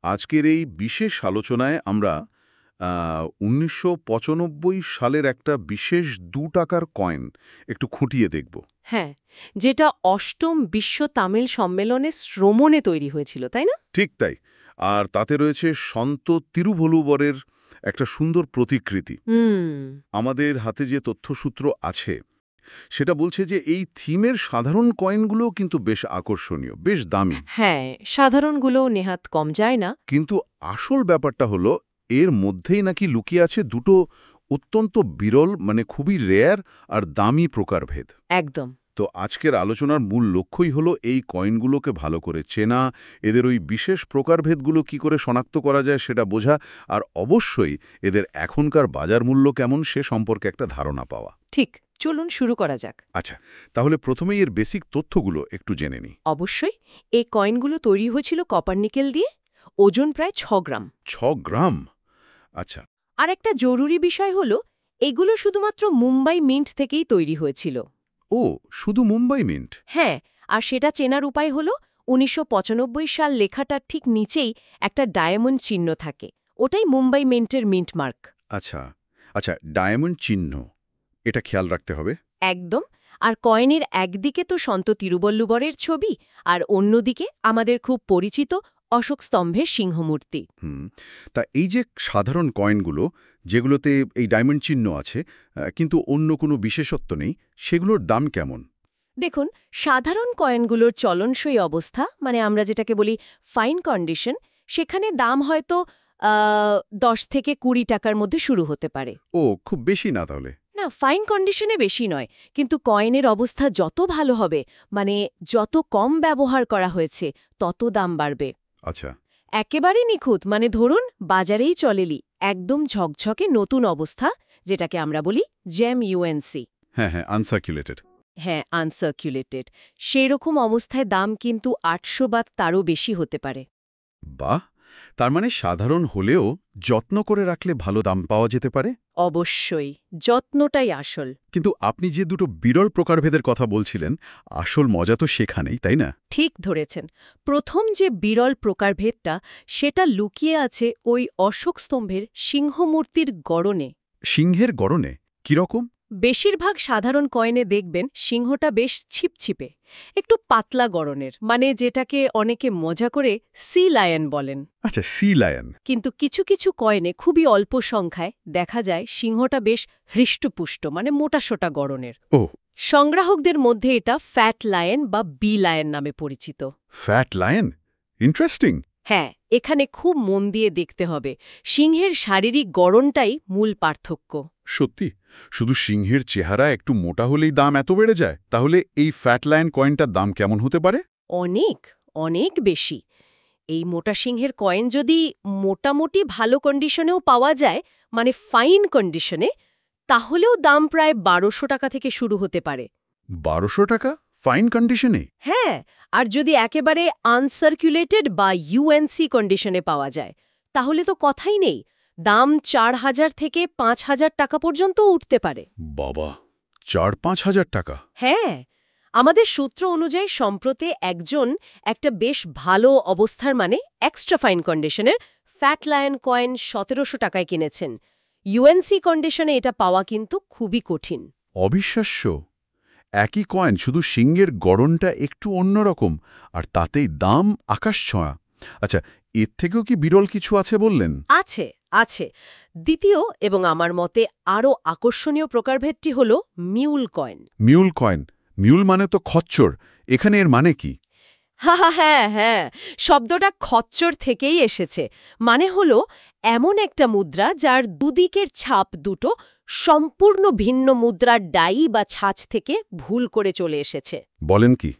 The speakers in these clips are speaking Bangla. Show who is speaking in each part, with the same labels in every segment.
Speaker 1: আজকের এই বিশেষ আলোচনায় আমরা ১৯৯৫ সালের একটা বিশেষ ৳২ কয়েন একটু খুঁটিয়ে দেখব।
Speaker 2: হ্যাঁ, যেটা অষ্টম বিশ্ব তামিল সম্মেলনে শ্রমণে তৈরি হয়েছিল, তাই না?
Speaker 1: ঠিক তাই। আর তাতে রয়েছে সন্ত তিরুভলুবরের একটা সুন্দর প্রতিকৃতি। আমাদের হাতে যে তথ্যসূত্র আছে সেটা বলছে যে এই থিমের সাধারণ কয়েনগুলো কিন্তু বেশ আকর্ষণীয়, বেশ দামি।
Speaker 2: হ্যাঁ, সাধারণগুলোও নেহাত কম যায় না।
Speaker 1: কিন্তু আসল ব্যাপারটা হলো এর মধ্যেই নাকি লুকিয়ে আছে দুটো অত্যন্ত বিরল, মানে খুবই রেয়ার আর দামি প্রকারভেদ।
Speaker 2: একদম।
Speaker 1: তো আজকের আলোচনার মূল লক্ষ্যই হলো এই কয়েনগুলোকে ভালো করে চেনা, এদের ওই বিশেষ প্রকারভেদগুলো কি করে শনাক্ত করা যায় সেটা বোঝা, আর অবশ্যই এদের এখনকার বাজার মূল্য কেমন সে সম্পর্কে একটা ধারণা পাওয়া।
Speaker 2: ঠিক, চলুন শুরু করা যাক।
Speaker 1: আচ্ছা, তাহলে প্রথমেই এর বেসিক তথ্যগুলো একটু জেনে নিই।
Speaker 2: অবশ্যই। এই কয়েনগুলো তৈরি হয়েছিল কপার নিকেল দিয়ে, ওজন প্রায় ৬ গ্রাম।
Speaker 1: ৬ গ্রাম? আচ্ছা।
Speaker 2: আর একটা জরুরি বিষয় হলো, এগুলো শুধুমাত্র মুম্বাই মিন্ট থেকেই তৈরি হয়েছিল।
Speaker 1: ও, শুধু মুম্বাই মিন্ট?
Speaker 2: হ্যাঁ, আর সেটা চেনার উপায় হলো ১৯৯৫ সাল লেখাটার ঠিক নিচেই একটা ডায়মন্ড চিহ্ন থাকে। ওটাই মুম্বাই মিন্টের মিন্ট মার্ক।
Speaker 1: আচ্ছা আচ্ছা, ডায়মন্ড চিহ্ন, এটা খেয়াল রাখতে হবে।
Speaker 2: একদম। আর কয়েনের একদিকে তো সন্ত তিরুবল্লুবরের ছবি, আর অন্যদিকে আমাদের খুব পরিচিত অশোক স্তম্ভের সিংহমূর্তি।
Speaker 1: তা এই যে সাধারণ কয়েনগুলো, যেগুলোতে এই ডায়মন্ড চিহ্ন আছে কিন্তু অন্য কোনো বিশেষত্ব নেই, সেগুলোর দাম কেমন?
Speaker 2: দেখুন, সাধারণ কয়েনগুলোর চলনসই অবস্থা, মানে আমরা যেটাকে বলি ফাইন কন্ডিশন, সেখানে দাম হয়তো ১০ থেকে ২০ টাকার মধ্যে শুরু হতে পারে।
Speaker 1: ও, খুব বেশি না তাহলে।
Speaker 2: না, ফাইন কন্ডিশনে বেশি নয়, কিন্তু কয়েনের অবস্থা যত ভালো হবে, মানে যত কম ব্যবহার করা হয়েছে, তত দাম বাড়বে।
Speaker 1: আচ্ছা।
Speaker 2: একেবারে নিখুঁত, মানে ধরুন বাজারেই চলেলি একদম ঝকঝকে নতুন অবস্থা, যেটাকে আমরা বলি জেম ইউএনসি।
Speaker 1: হ্যাঁ হ্যাঁ, আনসার্কুলেটেড।
Speaker 2: হ্যাঁ, আনসার্কুলেটেড। সেই রকম অবস্থায় দাম কিন্তু ৮০০ বা তারও বেশি হতে পারে।
Speaker 1: বাহ, তার মানে সাধারণ হলেও যত্ন করে রাখলে ভালো দাম পাওয়া যেতে পারে।
Speaker 2: অবশ্যই, যত্নটাই আসল।
Speaker 1: কিন্তু আপনি যে দুটো বিরল প্রকারভেদের কথা বলছিলেন, আসল মজা তো সেখানেই, তাই না?
Speaker 2: ঠিক ধরেছেন। প্রথম যে বিরল প্রকারভেদটা, সেটা লুকিয়ে আছে ওই অশোক স্তম্ভের সিংহমূর্তির গড়নে।
Speaker 1: সিংহের গড়নে? কিরকম?
Speaker 2: বেশিরভাগ সাধারণ কয়েনে দেখবেন সিংহটা বেশ ছিপছিপে, একটু পাতলা গড়নের, মানে যেটাকে অনেকে মজা করে সি লায়ন বলেন।
Speaker 1: আচ্ছা, সি লায়ন।
Speaker 2: কিন্তু কিছু কিছু কয়েনে খুবই অল্প সংখ্যায় দেখা যায় সিংহটা বেশ হৃষ্টপুষ্ট, মানে মোটাসোটা গড়নের।
Speaker 1: ও,
Speaker 2: সংগ্রাহকদের মধ্যে এটা ফ্যাট লায়ন বা বি লায়ন নামে পরিচিত।
Speaker 1: Fat lion? ইন্টারেস্টিং।
Speaker 2: হ্যাঁ, এখানে খুব মন দিয়ে দেখতে হবে। সিংহের শারীরিক গড়নটাই মূল পার্থক্য।
Speaker 1: সত্যি? শুধু সিংহের চেহারা একটু মোটা হলেই দাম এত বেড়ে যায়? তাহলে এই ফ্যাট লায়ন কয়েনটার দাম কেমন হতে পারে?
Speaker 2: অনেক, অনেক বেশি। এই মোটা সিংহের কয়েন যদি মোটামুটি ভালো কন্ডিশনেও পাওয়া যায়, মানে ফাইন কন্ডিশনে, তাহলেও দাম প্রায় ১২০০ টাকা থেকে শুরু হতে পারে।
Speaker 1: ১২০০ টাকা? ফাইন কন্ডিশনে?
Speaker 2: হ্যাঁ, আর যদি একেবারে আনসার্কুলেটেড বা ইউএনসি কন্ডিশনে পাওয়া যায়, তাহলে তো কথাই নেই, দাম ৪,০০০ থেকে ৫,০০০ টাকা পর্যন্ত উঠতে পারে।
Speaker 1: বাবা, ৪-৫ হাজার টাকা?
Speaker 2: হ্যাঁ, আমাদের সূত্র অনুযায়ী সম্প্রতি একজন একটা বেশ ভালো অবস্থার, মানে এক্সট্রা ফাইন কন্ডিশনের ফ্যাট লায়ন কয়েন ১৭০০ টাকায় কিনেছেন। ইউএনসি কন্ডিশনে এটা পাওয়া কিন্তু খুবই কঠিন।
Speaker 1: অবিশ্বাস্য! একই কয়েন, শুধু সিংহের গড়নটা একটু অন্যরকম, আর তাতেই দাম আকাশছোঁয়া। আচ্ছা, এর থেকেও কি বিরল কিছু আছে বললেন?
Speaker 2: আছে, আছে। দ্বিতীয় এবং আমার মতে আরও আকর্ষণীয় প্রকারভেদটি হল mule coin.
Speaker 1: Mule coin? Mule মানে তো খচ্চর, এখানে এর মানে কি?
Speaker 2: হ্যাঁ হ্যাঁ, শব্দটা খচ্চর থেকেই এসেছে। মানে হলো এমন একটা মুদ্রা যার দুদিকের ছাপ দুটো সম্পূর্ণ ভিন্ন মুদ্রার ডাই বা ছাঁচ থেকে ভুল করে চলে এসেছে।
Speaker 1: বলেন কি,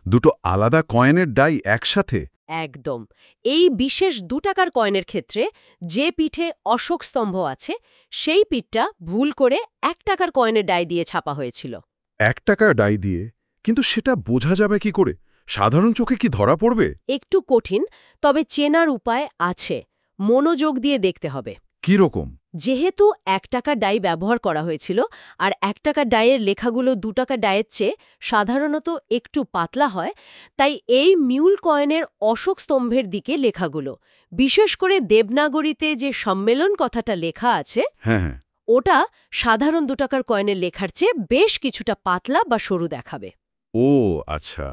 Speaker 1: দুটো আলাদা কয়েনের ডাই একসাথে?
Speaker 2: একদম। এই বিশেষ ২ টাকার কয়েনের ক্ষেত্রে যে পিঠে অশোক স্তম্ভ আছে, সেই পিঠটা ভুল করে ১ টাকার কয়েনের ডাই দিয়ে ছাপা হয়েছিল।
Speaker 1: ১ টাকার ডাই দিয়ে? কিন্তু সেটা বোঝা যাবে কি করে? সাধারণ চোখে কি ধরা পড়বে?
Speaker 2: একটু কঠিন, তবে চেনার উপায় আছে। মনোযোগ দিয়ে দেখতে হবে।
Speaker 1: কি রকম?
Speaker 2: যেহেতু ১ টাকার ডাই ব্যবহার করা হয়েছিল আর ১ টাকার ডাইয়ের লেখাগুলো ২ টাকার ডাইয়ের চেয়ে সাধারণত একটু পাতলা হয়, তাই এই মিউল কয়েনের অশোক স্তম্ভের দিকে লেখাগুলো, বিশেষ করে দেবনাগরীতে যে সম্মেলন কথাটা লেখা আছে,
Speaker 1: হ্যাঁ হ্যাঁ
Speaker 2: ওটা সাধারণ ২ টাকার কয়েনের লেখার চেয়ে বেশ কিছুটা পাতলা বা সরু দেখাবে।
Speaker 1: ও আচ্ছা,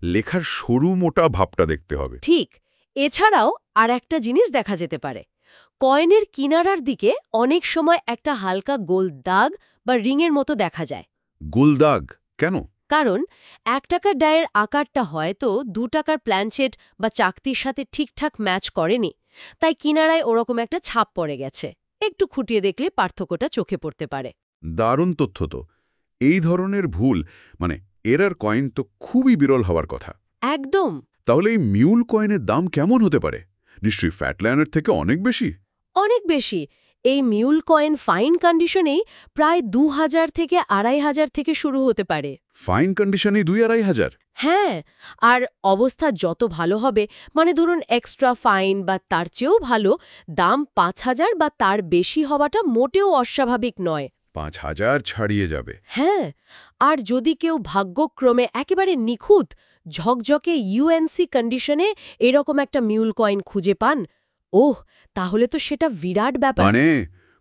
Speaker 1: লেখার সরু মোটা ভাবটা দেখতে হবে।
Speaker 2: ঠিক। এছাড়াও আর একটা জিনিস দেখা যেতে পারে, কয়েনের কিনারার দিকে অনেক সময় একটা হালকা গোল দাগ বা রিংয়ের মতো দেখা যায়।
Speaker 1: গোলদাগ কেন?
Speaker 2: কারণ ১ টাকার ডায়ের আকারটা হয়তো ২ টাকার প্ল্যানচেট বা চাকতির সাথে ঠিকঠাক ম্যাচ করেনি, তাই কিনারায় ওরকম একটা ছাপ পড়ে গেছে। একটু খুঁটিয়ে দেখলে পার্থক্যটা চোখে পড়তে পারে।
Speaker 1: দারুণ তথ্য তো। এই ধরনের ভুল মানে এরার কয়েন তো খুবই বিরল হওয়ার কথা।
Speaker 2: একদম।
Speaker 1: তাহলে এই মিউল কয়েনের দাম কেমন হতে পারে? নিশ্চয়ই ফ্যাটলাইনের থেকে অনেক বেশি।
Speaker 2: অনেক বেশি। এই মিউল কয়েন ফাইন কন্ডিশনেই প্রায় ২,০০০ থেকে ২,৫০০ থেকে শুরু হতে পারে।
Speaker 1: ফাইন কন্ডিশনেই ২-২,৫০০?
Speaker 2: হ্যাঁ, আর অবস্থা যত ভালো হবে, মানে ধরুন এক্সট্রা ফাইন বা তার চেয়েও ভালো, দাম ৫,০০০ বা তার বেশি হওয়াটা মোটেও অস্বাভাবিক নয়।
Speaker 1: ৫,০০০ ছাড়িয়ে যাবে।
Speaker 2: হ্যাঁ, আর যদি কেউ ভাগ্যক্রমে একেবারে নিখুঁত ঝকঝকে ইউএনসি কন্ডিশনে এরকম একটা মিউল কয়েন খুঁজে পান, ওহ, তাহলে তো সেটা বিরাট ব্যাপার।
Speaker 1: মানে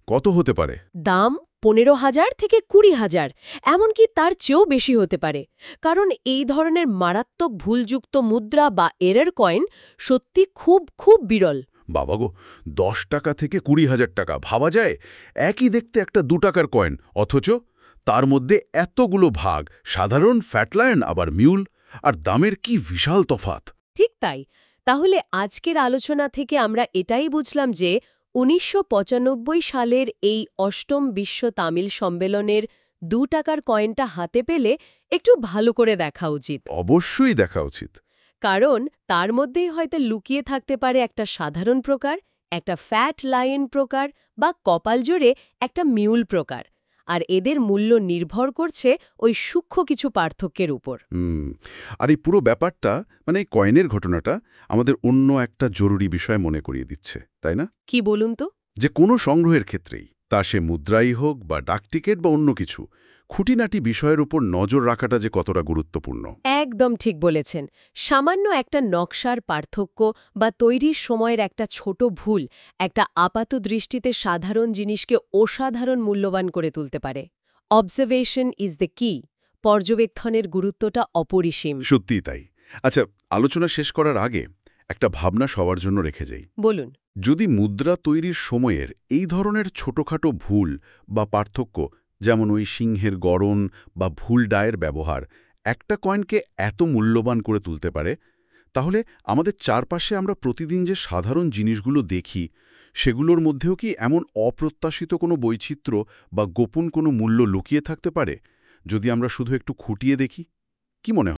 Speaker 1: কত হতে পারে?
Speaker 2: দাম ১৫,০০০ থেকে ২০,০০০, এমনকি তার চেয়েও বেশি হতে পারে। কারণ এই ধরনের মারাত্মক ভুলযুক্ত মুদ্রা বা এরর কয়েন সত্যি খুব খুব বিরল।
Speaker 1: বাবা গো, ১০ টাকা থেকে ২০,০০০ টাকা ভাবা যায়? একই দেখতে একটা ২ টাকার কয়েন, অথচ তার মধ্যে এতগুলো ভাগ, সাধারণ ফ্যাটলাইন আবার মিউল, আর দামের কি বিশাল তফাত।
Speaker 2: ঠিক তাই। তাহলে আজকের আলোচনা থেকে আমরা এটাই বুঝলাম যে ১৯৯৫ সালের এই অষ্টম বিশ্ব তামিল সম্মেলনের ২ টাকার কয়েনটা হাতে পেলে একটু ভালো করে দেখা উচিত।
Speaker 1: অবশ্যই দেখা উচিত।
Speaker 2: কারণ তার মধ্যেই হয়তো লুকিয়ে থাকতে পারে একটা সাধারণ প্রকার, একটা ফ্যাট লায়ন প্রকার বা কপাল জোড়ে একটা মিউল প্রকার। আর এদের মূল্য নির্ভর করছে ওই সূক্ষ্ম কিছু পার্থক্যের উপর।
Speaker 1: আর এই পুরো ব্যাপারটা মানে এই কয়েনের ঘটনাটা আমাদের অন্য একটা জরুরি বিষয় মনে করিয়ে দিচ্ছে, তাই না?
Speaker 2: কি বলুন তো?
Speaker 1: যে কোনো সংগ্রহের ক্ষেত্রেই, তা সে মুদ্রাই হোক বা ডাকটিকেট বা অন্য কিছু, খুঁটিনাটি বিষয়ের উপর নজর রাখাটা যে কতটা গুরুত্বপূর্ণ।
Speaker 2: একদম ঠিক বলেছেন। সামান্য একটা নকশার পার্থক্য বা তৈরির সময়ের একটা ছোট ভুল একটা আপাত দৃষ্টিতে সাধারণ জিনিসকে অসাধারণ মূল্যবান করে তুলতে পারে। অবজারভেশন ইজ দ্য কি। পর্যবেক্ষণের গুরুত্বটা অপরিসীম।
Speaker 1: সত্যিই তাই। আচ্ছা, আলোচনা শেষ করার আগে একটা ভাবনা সবার জন্য রেখে যাই।
Speaker 2: বলুন।
Speaker 1: যদি মুদ্রা তৈরির সময়ের এই ধরনের ছোটখাটো ভুল বা পার্থক্য, যেমন ওই সিংহের গড়ন বা ভুল ডায়ের ব্যবহার, একটা কয়েনকে এত মূল্যবান করে তুলতে পারে, তাহলে আমাদের চারপাশে আমরা প্রতিদিন যে সাধারণ জিনিসগুলো দেখি, সেগুলোর মধ্যেও কি এমন অপ্রত্যাশিত কোনো বৈচিত্র্য বা গোপন কোনো মূল্য লুকিয়ে থাকতে পারে, যদি আমরা শুধু একটু খুঁটিয়ে দেখি? কি মনে হয়?